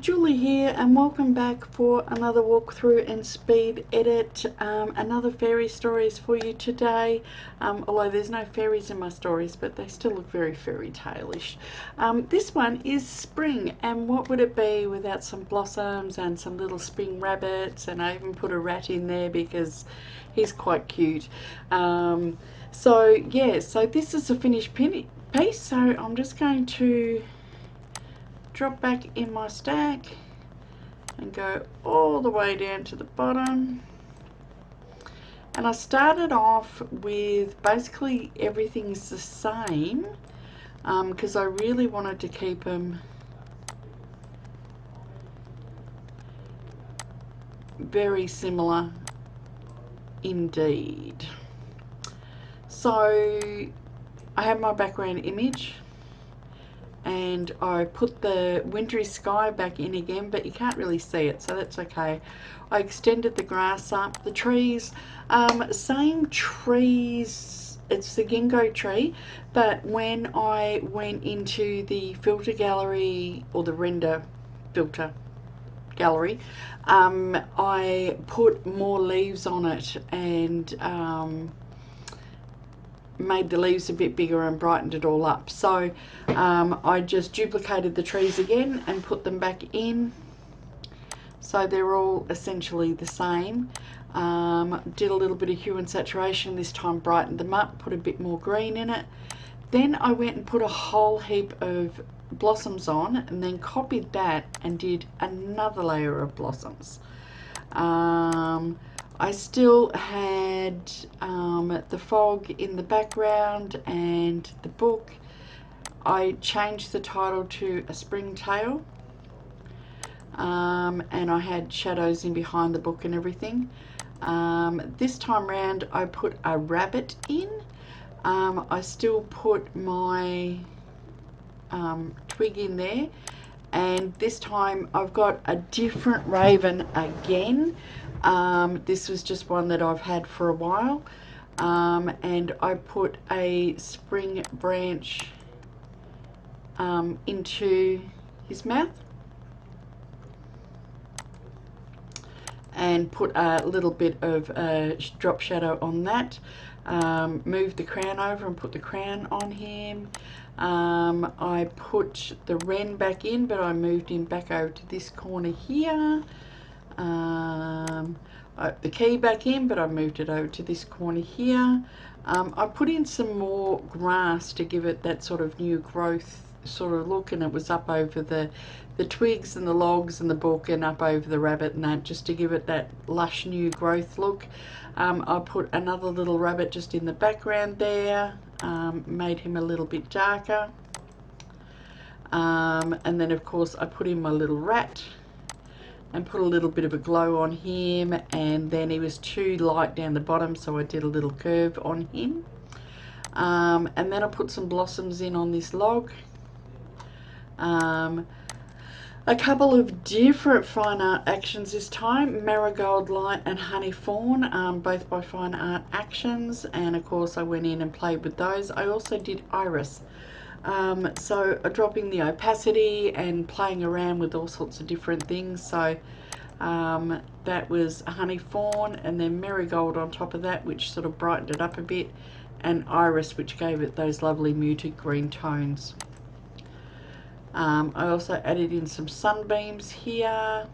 Julie here, and welcome back for another walkthrough and speed edit. Another fairy stories for you today, although there's no fairies in my stories, but they still look very fairy tale-ish. This one is spring, and what would it be without some blossoms and some little spring rabbits, and I even put a rat in there because he's quite cute. So this is a finished piece, so I'm just going to drop back in my stack and go all the way down to the bottom. And I started off with basically everything's the same because I really wanted to keep them very similar indeed. So I have my background image and I put the wintry sky back in again, but you can't really see it, so that's okay. I extended the grass up, the trees, same trees, it's the ginkgo tree, but when I went into the filter gallery, or the render filter gallery, I put more leaves on it and made the leaves a bit bigger and brightened it all up. So I just duplicated the trees again and put them back in, so they're all essentially the same. Did a little bit of hue and saturation this time, brightened them up, put a bit more green in it. Then I went and put a whole heap of blossoms on, and then copied that and did another layer of blossoms. I still had the fog in the background and the book. I changed the title to A Spring Tale, and I had shadows in behind the book and everything. This time round I put a rabbit in. I still put my twig in there, and this time I've got a different raven again. This was just one that I've had for a while, and I put a spring branch into his mouth and put a little bit of drop shadow on that. Moved the crown over and put the crown on him. I put the wren back in, but I moved him back over to this corner here. The key back in, but I moved it over to this corner here. I put in some more grass to give it that sort of new growth sort of look, and it was up over the twigs and the logs and the book and up over the rabbit and that, just to give it that lush new growth look. I put another little rabbit just in the background there, made him a little bit darker, and then of course I put in my little rat and put a little bit of a glow on him, and then he was too light down the bottom, so I did a little curve on him. And then I put some blossoms in on this log. A couple of different fine art actions this time, Marigold Light and Honey Fawn, both by Fine Art Actions, and of course I went in and played with those. I also did Iris, so dropping the opacity and playing around with all sorts of different things. So that was Honey Fawn, and then Marigold on top of that, which sort of brightened it up a bit, and Iris, which gave it those lovely muted green tones. I also added in some sunbeams here,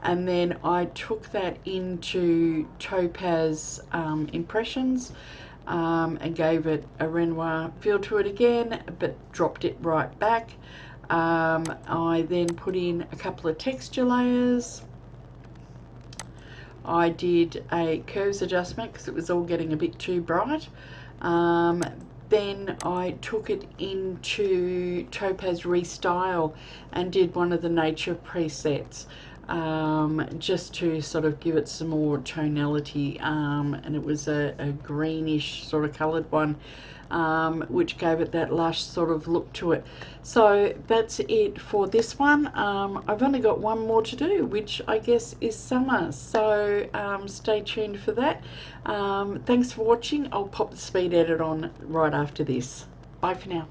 and then I took that into Topaz Impressions and gave it a Renoir feel to it again, but dropped it right back. I then put in a couple of texture layers. I did a curves adjustment because it was all getting a bit too bright. Then I took it into Topaz Restyle and did one of the nature presets, just to sort of give it some more tonality, and it was a greenish sort of coloured one, which gave it that lush sort of look to it. So that's it for this one. I've only got one more to do, which I guess is summer, so stay tuned for that. Thanks for watching. I'll pop the speed edit on right after this. Bye for now.